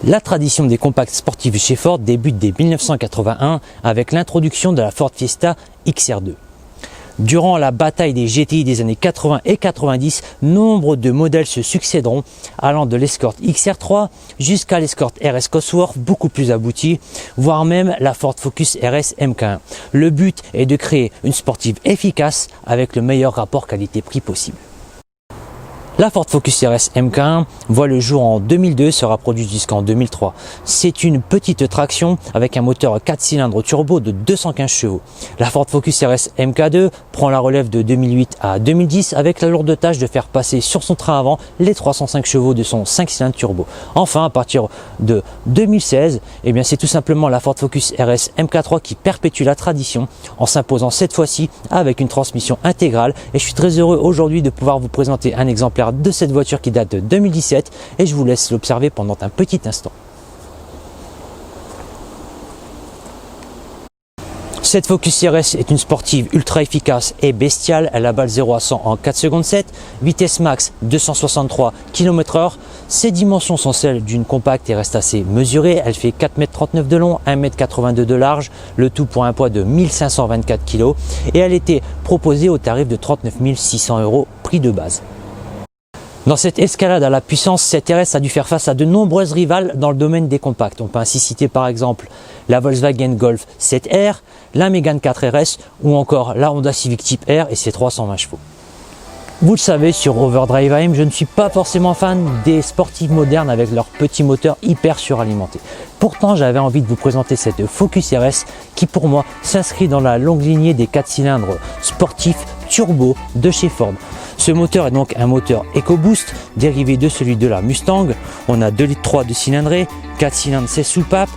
La tradition des compacts sportifs chez Ford débute dès 1981 avec l'introduction de la Ford Fiesta XR2. Durant la bataille des GTI des années 80 et 90, nombre de modèles se succéderont, allant de l'Escort XR3 jusqu'à l'Escort RS Cosworth, beaucoup plus abouti, voire même la Ford Focus RS MK1. Le but est de créer une sportive efficace avec le meilleur rapport qualité-prix possible. La Ford Focus RS MK1 voit le jour en 2002, sera produite jusqu'en 2003. C'est une petite traction avec un moteur 4 cylindres turbo de 215 chevaux. La Ford Focus RS MK2 prend la relève de 2008 à 2010 avec la lourde tâche de faire passer sur son train avant les 305 chevaux de son 5 cylindres turbo. Enfin, à partir de 2016, c'est tout simplement la Ford Focus RS MK3 qui perpétue la tradition en s'imposant cette fois-ci avec une transmission intégrale. Et je suis très heureux aujourd'hui de pouvoir vous présenter un exemplaire de cette voiture qui date de 2017 et je vous laisse l'observer pendant un petit instant. Cette Focus RS est une sportive ultra efficace et bestiale. Elle abat le 0 à 100 en 4 secondes 7, vitesse max 263 km/h. Ses dimensions sont celles d'une compacte et restent assez mesurées. Elle fait 4,39 m de long, 1,82 m de large, le tout pour un poids de 1524 kg et elle était proposée au tarif de 39 600 €, prix de base. Dans cette escalade à la puissance, cette RS a dû faire face à de nombreuses rivales dans le domaine des compacts. On peut ainsi citer par exemple la Volkswagen Golf 7R, la Mégane 4 RS ou encore la Honda Civic Type R et ses 320 chevaux. Vous le savez, sur Overdrive AM, je ne suis pas forcément fan des sportives modernes avec leurs petits moteurs hyper suralimentés. Pourtant, j'avais envie de vous présenter cette Focus RS qui pour moi s'inscrit dans la longue lignée des 4 cylindres sportifs turbo de chez Ford. Ce moteur est donc un moteur EcoBoost dérivé de celui de la Mustang. On a 2,3 litres de cylindrée, 4 cylindres 16 soupapes,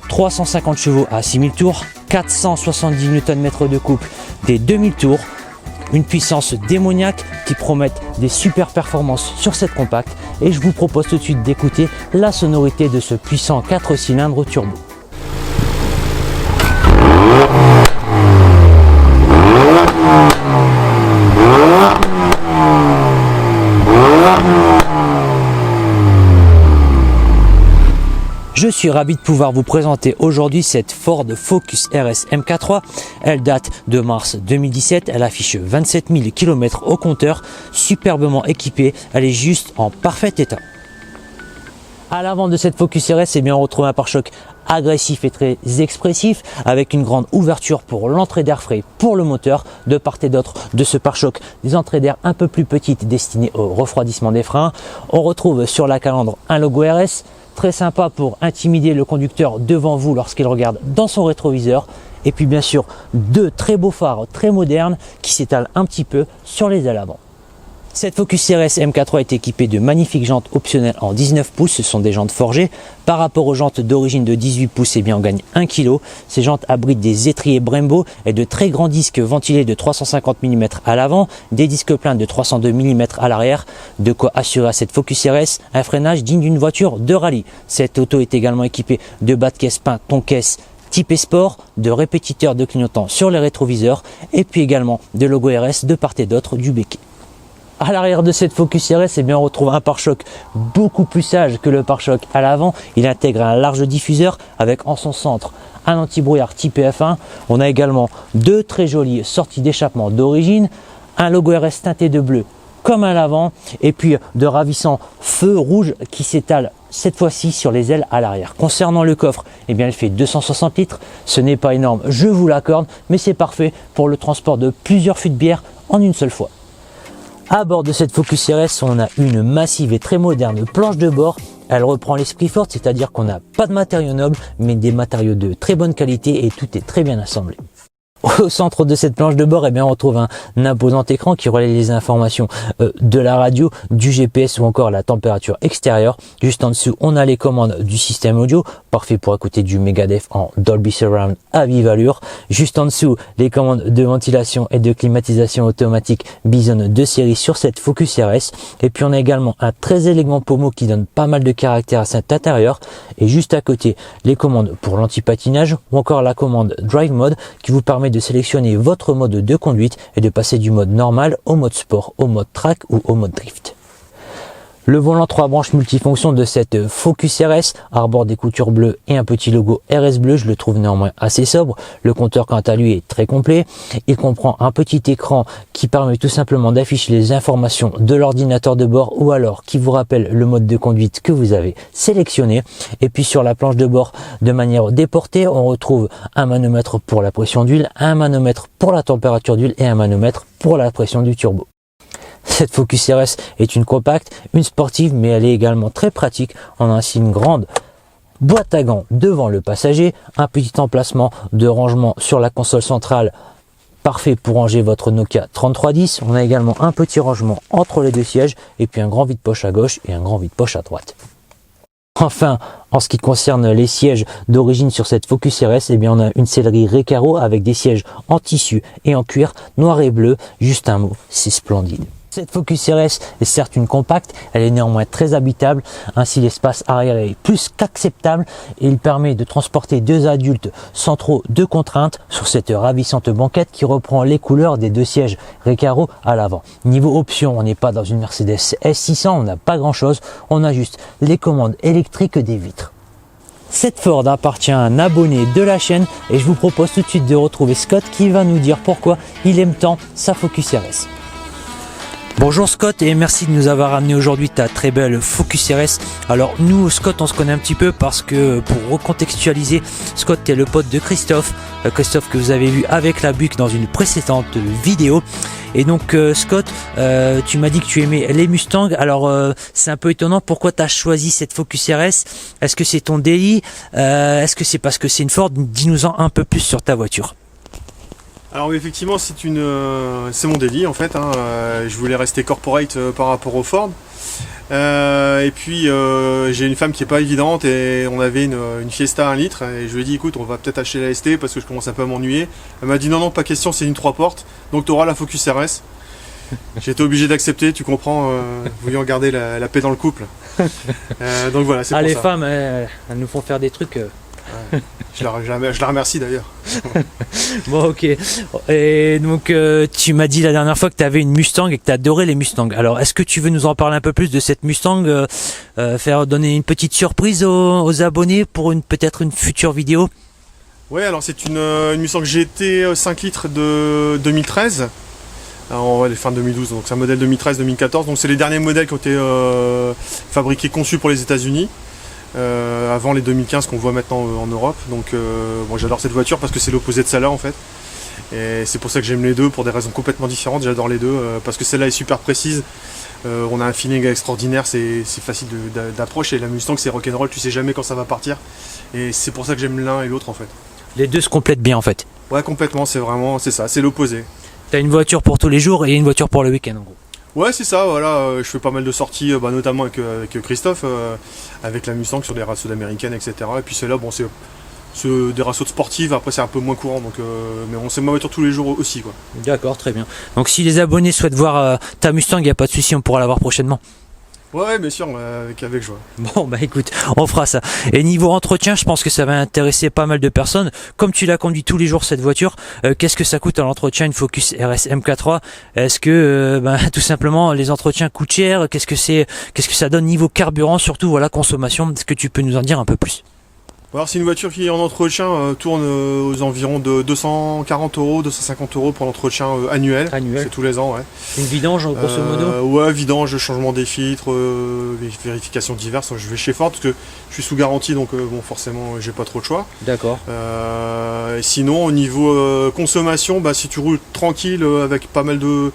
350 chevaux à 6000 tours, 470 Nm de couple des 2000 tours, une puissance démoniaque qui promet des super performances sur cette compacte. Et je vous propose tout de suite d'écouter la sonorité de ce puissant 4 cylindres turbo. Je suis ravi de pouvoir vous présenter aujourd'hui cette Ford Focus RS MK3. Elle date de mars 2017, elle affiche 27 000 km au compteur, superbement équipée, elle est juste en parfait état. À l'avant de cette Focus RS, on retrouve un pare-choc agressif et très expressif avec une grande ouverture pour l'entrée d'air frais pour le moteur. De part et d'autre de ce pare-choc, des entrées d'air un peu plus petites destinées au refroidissement des freins. On retrouve sur la calandre un logo RS, très sympa pour intimider le conducteur devant vous lorsqu'il regarde dans son rétroviseur. Et puis bien sûr, deux très beaux phares très modernes qui s'étalent un petit peu sur les ailes avant. Cette Focus RS MK3 est équipée de magnifiques jantes optionnelles en 19 pouces, ce sont des jantes forgées. Par rapport aux jantes d'origine de 18 pouces, on gagne 1 kg. Ces jantes abritent des étriers Brembo et de très grands disques ventilés de 350 mm à l'avant, des disques pleins de 302 mm à l'arrière, de quoi assurer à cette Focus RS un freinage digne d'une voiture de rallye. Cette auto est également équipée de bas de caisse peint ton-caisse type sport, de répétiteurs de clignotants sur les rétroviseurs et puis également de logo RS de part et d'autre du béquet. À l'arrière de cette Focus RS, on retrouve un pare-choc beaucoup plus sage que le pare-choc à l'avant. Il intègre un large diffuseur avec en son centre un anti-brouillard type F1. On a également deux très jolies sorties d'échappement d'origine, un logo RS teinté de bleu comme à l'avant et puis de ravissants feux rouges qui s'étalent cette fois-ci sur les ailes à l'arrière. Concernant le coffre, il fait 260 litres. Ce n'est pas énorme, je vous l'accorde, mais c'est parfait pour le transport de plusieurs fûts de bière en une seule fois. À bord de cette Focus RS, on a une massive et très moderne planche de bord. Elle reprend l'esprit Ford, c'est-à-dire qu'on n'a pas de matériaux nobles, mais des matériaux de très bonne qualité et tout est très bien assemblé. Au centre de cette planche de bord, on retrouve un imposant écran qui relaie les informations de la radio, du GPS ou encore la température extérieure. Juste en dessous, on a les commandes du système audio, parfait pour écouter du Megadeth en Dolby Surround à vive allure. Juste en dessous, les commandes de ventilation et de climatisation automatique Bison de série sur cette Focus RS. Et puis on a également un très élégant pommeau qui donne pas mal de caractère à cet intérieur. Et juste à côté, les commandes pour l'anti-patinage ou encore la commande Drive Mode qui vous permet de sélectionner votre mode de conduite et de passer du mode normal au mode sport, au mode track ou au mode drift. Le volant 3 branches multifonction de cette Focus RS arbore des coutures bleues et un petit logo RS bleu. Je le trouve néanmoins assez sobre. Le compteur quant à lui est très complet. Il comprend un petit écran qui permet tout simplement d'afficher les informations de l'ordinateur de bord ou alors qui vous rappelle le mode de conduite que vous avez sélectionné. Et puis sur la planche de bord de manière déportée, on retrouve un manomètre pour la pression d'huile, un manomètre pour la température d'huile et un manomètre pour la pression du turbo. Cette Focus RS est une compacte, une sportive, mais elle est également très pratique. On a ainsi une grande boîte à gants devant le passager, un petit emplacement de rangement sur la console centrale, parfait pour ranger votre Nokia 3310. On a également un petit rangement entre les deux sièges et puis un grand vide-poche à gauche et un grand vide-poche à droite. Enfin, en ce qui concerne les sièges d'origine sur cette Focus RS, eh bien on a une sellerie Recaro avec des sièges en tissu et en cuir noir et bleu. Juste un mot, c'est splendide. Cette Focus RS est certes une compacte, elle est néanmoins très habitable, ainsi l'espace arrière est plus qu'acceptable et il permet de transporter deux adultes sans trop de contraintes sur cette ravissante banquette qui reprend les couleurs des deux sièges Recaro à l'avant. Niveau option, on n'est pas dans une Mercedes S600, on n'a pas grand chose, on a juste les commandes électriques des vitres. Cette Ford appartient à un abonné de la chaîne et je vous propose tout de suite de retrouver Scott qui va nous dire pourquoi il aime tant sa Focus RS. Bonjour Scott et merci de nous avoir amené aujourd'hui ta très belle Focus RS. Alors nous Scott on se connaît un petit peu parce que pour recontextualiser, Scott t'es le pote de Christophe, Christophe que vous avez vu avec la Buick dans une précédente vidéo. Et donc Scott, tu m'as dit que tu aimais les Mustangs. Alors c'est un peu étonnant, pourquoi tu as choisi cette Focus RS? Est-ce que c'est ton délit? Est-ce que c'est parce que c'est une Ford? Dis-nous-en un peu plus sur ta voiture. Alors oui, effectivement c'est mon délit en fait, hein. Je voulais rester corporate par rapport au Ford. Et puis j'ai une femme qui est pas évidente et on avait une Fiesta 1 litre et je lui ai dit écoute on va peut-être acheter la ST parce que je commence un peu à m'ennuyer. Elle m'a dit non pas question, c'est une 3 portes donc tu auras la Focus RS. J'ai été obligé d'accepter, tu comprends, voulant garder la paix dans le couple. Donc voilà, c'est pour ça. Les femmes elles nous font faire des trucs. Ouais. Je la remercie d'ailleurs. Bon ok. Et donc tu m'as dit la dernière fois que tu avais une Mustang et que tu adorais les Mustangs. Alors est-ce que tu veux nous en parler un peu plus de cette Mustang, faire donner une petite surprise aux abonnés pour peut-être une future vidéo? Ouais, alors c'est une Mustang GT 5 litres de 2013. Alors, fin 2012, donc c'est un modèle 2013-2014. Donc c'est les derniers modèles qui ont été fabriqués, conçus pour les États-Unis. Avant les 2015 qu'on voit maintenant en Europe. Donc bon, j'adore cette voiture parce que c'est l'opposé de celle-là en fait. Et c'est pour ça que j'aime les deux, pour des raisons complètement différentes. J'adore les deux parce que celle-là est super précise. On a un feeling extraordinaire, c'est facile d'approche et la Mustang c'est rock'n'roll, tu sais jamais quand ça va partir. Et c'est pour ça que j'aime l'un et l'autre en fait. Les deux se complètent bien en fait. Ouais complètement, c'est ça, c'est l'opposé. T'as une voiture pour tous les jours et une voiture pour le week-end en gros. Ouais c'est ça, voilà, je fais pas mal de sorties, notamment avec Christophe, avec la Mustang sur des raceaux d'américaines, etc. Et puis celle-là, bon c'est des raceaux de sportives, après c'est un peu moins courant, donc mais on sait ma voiture tous les jours aussi quoi. D'accord, très bien. Donc si les abonnés souhaitent voir ta Mustang, il n'y a pas de souci, on pourra la voir prochainement. Ouais bien sûr, avec joie. Bon bah écoute, on fera ça. Et niveau entretien, je pense que ça va intéresser pas mal de personnes. Comme tu la conduis tous les jours cette voiture, qu'est-ce que ça coûte à l'entretien une Focus RS MK3? Est-ce que tout simplement les entretiens coûtent cher? Qu'est-ce que ça donne niveau carburant, surtout voilà consommation? Est-ce que tu peux nous en dire un peu plus? Alors c'est une voiture qui en entretien tourne aux environs de 240 €, 250 € pour l'entretien annuel. C'est tous les ans, ouais. Une vidange grosso modo? Ouais, vidange, changement des filtres, vérification diverses. Je vais chez Ford parce que je suis sous garantie, donc bon forcément j'ai pas trop de choix. D'accord. Et sinon au niveau consommation, si tu roules tranquille avec pas mal de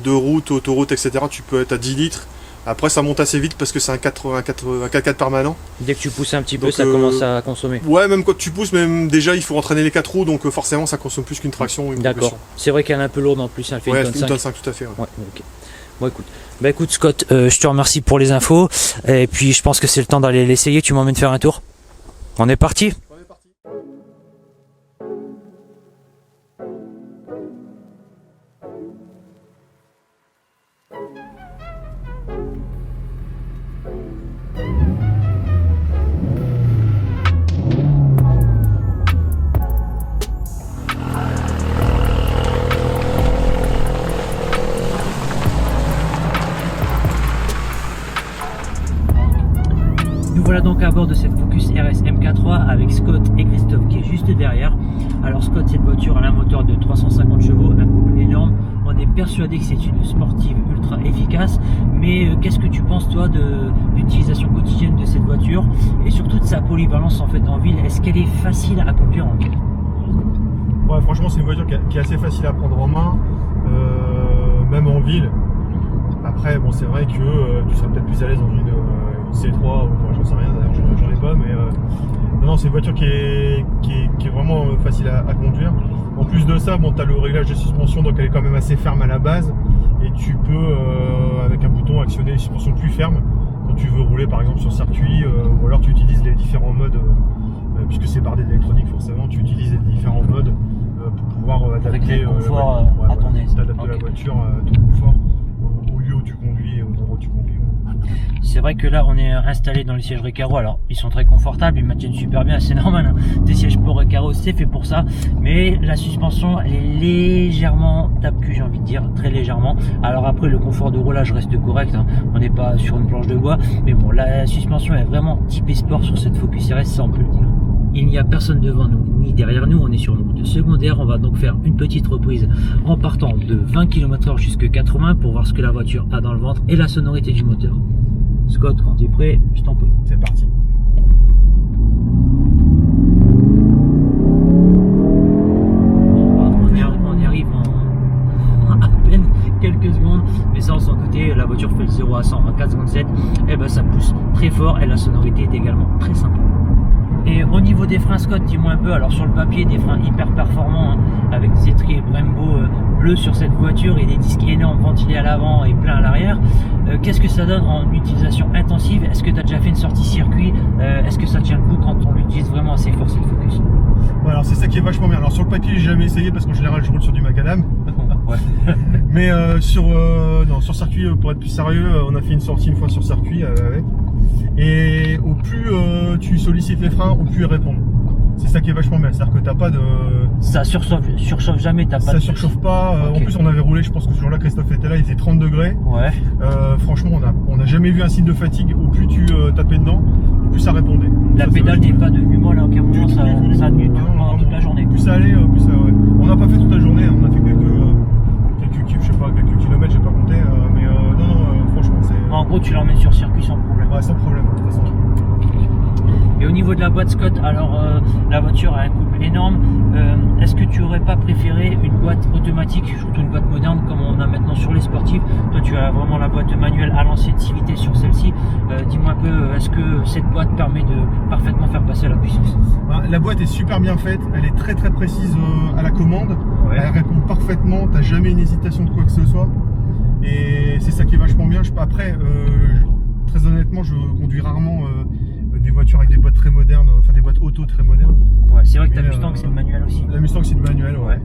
routes, autoroutes, etc., tu peux être à 10 litres. Après ça monte assez vite parce que c'est un 4x4 permanent. Dès que tu pousses un petit peu, ça commence à consommer. Ouais, même quand tu pousses, même déjà il faut entraîner les 4 roues, donc forcément ça consomme plus qu'une traction. D'accord. C'est vrai qu'elle est un peu lourde en plus, elle fait ouais, une tonne 5. Tout à fait. Ouais. Ouais, ok. Bon écoute Scott, je te remercie pour les infos. Et puis je pense que c'est le temps d'aller l'essayer. Tu m'emmènes faire un tour? On est parti? voilà donc à bord de cette Focus RS MK3 avec Scott et Christophe qui est juste derrière. Alors Scott, cette voiture a un moteur de 350 chevaux, un couple énorme. On est persuadé que c'est une sportive ultra efficace, mais qu'est-ce que tu penses toi de l'utilisation quotidienne de cette voiture et surtout de sa polyvalence en fait en ville? Est-ce qu'elle est facile à conduire en ville? Ouais, franchement c'est une voiture qui est assez facile à prendre en main, même en ville. Après bon, c'est vrai que tu seras peut-être plus à l'aise dans une C3 ou enfin, j'en sais rien, d'ailleurs j'en ai pas, mais non, c'est une voiture qui est vraiment facile à conduire. En plus de ça, bon, tu as le réglage de suspension, donc elle est quand même assez ferme à la base, et tu peux avec un bouton actionner les suspensions plus fermes quand tu veux rouler par exemple sur circuit, ou alors tu utilises les différents modes, puisque c'est bardé d'électronique forcément, tu utilises les différents modes pour pouvoir adapter le confort à ton aise. T'adapter la voiture à ton confort au lieu où tu conduis et au endroit où tu conduis. C'est vrai que là on est installé dans les sièges Recaro, alors ils sont très confortables, ils maintiennent super bien, c'est normal, hein. Des sièges pour Recaro c'est fait pour ça, mais la suspension elle est légèrement tape-cul, j'ai envie de dire, très légèrement. Alors après le confort de roulage reste correct, hein. On n'est pas sur une planche de bois, mais bon, la suspension est vraiment typée sport sur cette Focus RS, ça on peut le dire. Il n'y a personne devant nous ni derrière nous, on est sur une route secondaire. On va donc faire une petite reprise en partant de 20 km/h jusqu'à 80 pour voir ce que la voiture a dans le ventre et la sonorité du moteur. Scott, quand tu es prêt, je t'en prie. C'est parti. On y arrive en à peine quelques secondes, mais ça on s'en doutait, la voiture fait le 0 à 100 en 4 secondes 7, et ben ça pousse très fort et la sonorité est également très sympa. Et au niveau des freins, Scott, dis-moi un peu, alors sur le papier, des freins hyper performants, hein, avec des étriers Brembo bleus sur cette voiture et des disques énormes ventilés à l'avant et plein à l'arrière. Qu'est-ce que ça donne en utilisation intensive? Est-ce que tu as déjà fait une sortie circuit? Est-ce que ça tient le coup quand on l'utilise vraiment assez fort cette Focus? Ouais, alors c'est ça qui est vachement bien. Alors sur le papier, j'ai jamais essayé parce qu'en général, je roule sur du macadam. Ouais. Mais sur circuit, pour être plus sérieux, on a fait une sortie une fois sur circuit avec. Et au plus tu sollicites les freins, au plus ils répondent. C'est ça qui est vachement bien, c'est-à-dire que t'as pas de... Ça surchauffe jamais, t'as pas ça surchauffe pas. Okay. En plus on avait roulé, je pense que ce jour-là Christophe était là, il faisait 30 degrés. Ouais. Franchement on a jamais vu un signe de fatigue. Au plus tu tapais dedans, au plus ça répondait. La ça, pédale n'est pas devenue molle à aucun moment, ça a tenu pendant toute la journée. Plus ça allait, plus ça... Ouais. On n'a pas fait toute la journée, on a fait quelques kilomètres, j'ai pas compté, mais non, franchement c'est... En gros tu l'emmènes sur circuit sans problème. Ouais, sans problème, de toute façon. Et au niveau de la boîte, Scott, alors la voiture a un couple énorme. Est-ce que tu aurais pas préféré une boîte automatique, surtout une boîte moderne comme on a maintenant sur les sportifs? Toi tu as vraiment la boîte manuelle à l'ancienne 6 vitesses sur celle-ci. Dis-moi un peu, est-ce que cette boîte permet de parfaitement faire passer la puissance? La boîte est super bien faite, elle est très très précise à la commande. Ouais. Elle répond parfaitement, t'as jamais une hésitation de quoi que ce soit. Et c'est ça qui est vachement bien. Après, très honnêtement, je conduis rarement des voitures avec des boîtes très modernes, enfin des boîtes auto très modernes. Ouais, c'est vrai que ta Mustang c'est le manuel aussi. La Mustang c'est le manuel, ouais.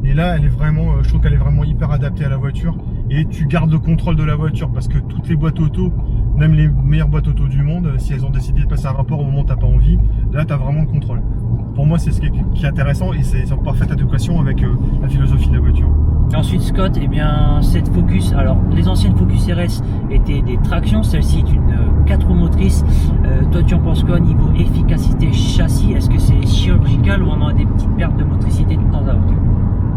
Et là, elle est vraiment, je trouve qu'elle est vraiment hyper adaptée à la voiture. Et tu gardes le contrôle de la voiture parce que toutes les boîtes auto, même les meilleures boîtes auto du monde, si elles ont décidé de passer un rapport au moment où t'as pas envie, là t'as vraiment le contrôle. Pour moi, c'est ce qui est intéressant et c'est en parfaite adéquation avec la philosophie de la voiture. Et ensuite, Scott, eh bien, cette Focus, alors les anciennes Focus RS étaient des tractions, celle-ci est une 4 roues motrices. Toi, tu en penses quoi niveau efficacité châssis? Est-ce que c'est chirurgical ou on a des petites pertes de motricité de temps à autre?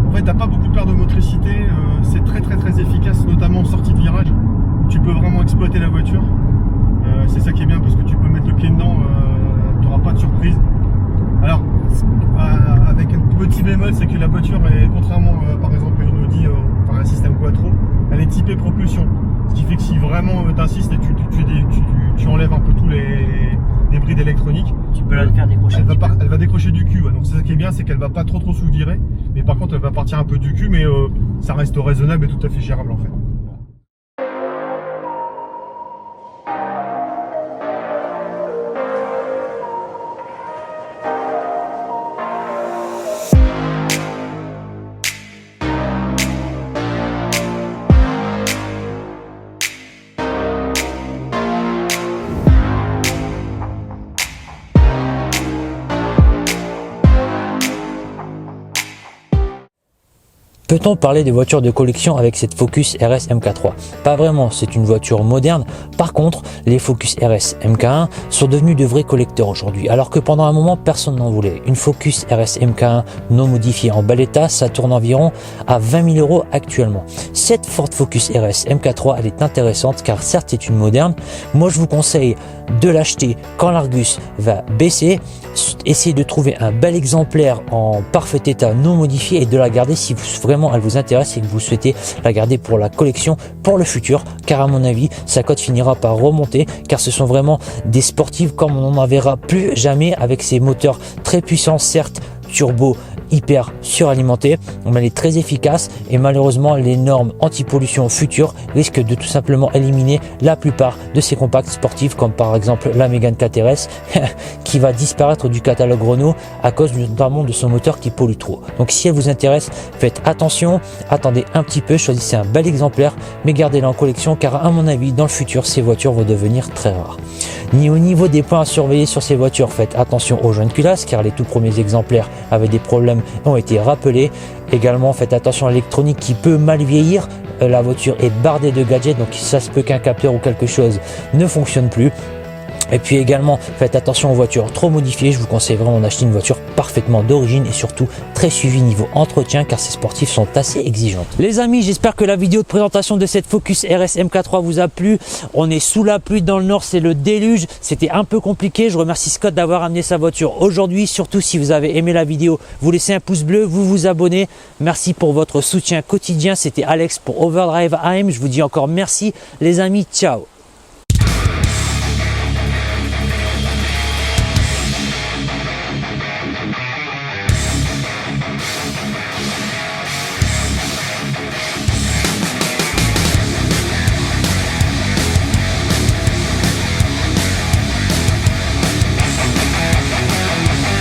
En fait, t'as pas beaucoup de pertes de motricité, c'est très très très efficace, notamment en sortie de virage, où tu peux vraiment exploiter la voiture. C'est ça qui est bien parce que tu peux mettre le pied dedans, t'auras pas de surprise. Alors, avec un petit bémol, c'est que la voiture est, contrairement par exemple à une Audi, enfin un système quattro, elle est typée propulsion. Ce qui fait que si vraiment t'insistes et tu enlèves un peu tous les brides électroniques, tu peux la faire décrocher. Elle va décrocher du cul. Ouais. Donc c'est ça qui est bien, c'est qu'elle va pas trop sous virer, mais par contre elle va partir un peu du cul, mais ça reste raisonnable et tout à fait gérable en fait. Peut-on parler de voiture de collection avec cette Focus RS MK3? Pas vraiment, c'est une voiture moderne. Par contre, les Focus RS MK1 sont devenus de vrais collecteurs aujourd'hui, alors que pendant un moment, personne n'en voulait. Une Focus RS MK1 non modifiée en bel état, ça tourne environ à 20 000 € actuellement. Cette Ford Focus RS MK3, elle est intéressante car certes c'est une moderne. Moi je vous conseille de l'acheter quand l'Argus va baisser. Essayez de trouver un bel exemplaire en parfait état non modifié et de la garder si vraiment elle vous intéresse et que vous souhaitez la garder pour la collection pour le futur, car à mon avis sa cote finira par remonter car ce sont vraiment des sportives comme on n'en verra plus jamais, avec ces moteurs très puissants, certes turbo hyper suralimenté, mais elle est très efficace et malheureusement les normes anti-pollution futures risquent de tout simplement éliminer la plupart de ces compacts sportifs, comme par exemple la Mégane 4RS qui va disparaître du catalogue Renault à cause notamment de son moteur qui pollue trop. Donc si elle vous intéresse, faites attention, attendez un petit peu, choisissez un bel exemplaire mais gardez-la en collection, car à mon avis dans le futur ces voitures vont devenir très rares. Ni au niveau des points à surveiller sur ces voitures, faites attention aux joints de culasse car les tout premiers exemplaires avaient des problèmes ont été rappelés. Également faites attention à l'électronique qui peut mal vieillir, la voiture est bardée de gadgets, donc ça se peut qu'un capteur ou quelque chose ne fonctionne plus. Et puis également faites attention aux voitures trop modifiées, je vous conseille vraiment d'acheter une voiture parfaitement d'origine et surtout très suivie niveau entretien car ces sportifs sont assez exigeantes. Les amis, j'espère que la vidéo de présentation de cette Focus RS MK3 vous a plu. On est sous la pluie dans le nord, c'est le déluge, c'était un peu compliqué. Je remercie Scott d'avoir amené sa voiture aujourd'hui. Surtout si vous avez aimé la vidéo, vous laissez un pouce bleu, vous vous abonnez. Merci pour votre soutien quotidien. C'était Alex pour Overdrive AM, je vous dis encore merci les amis, ciao.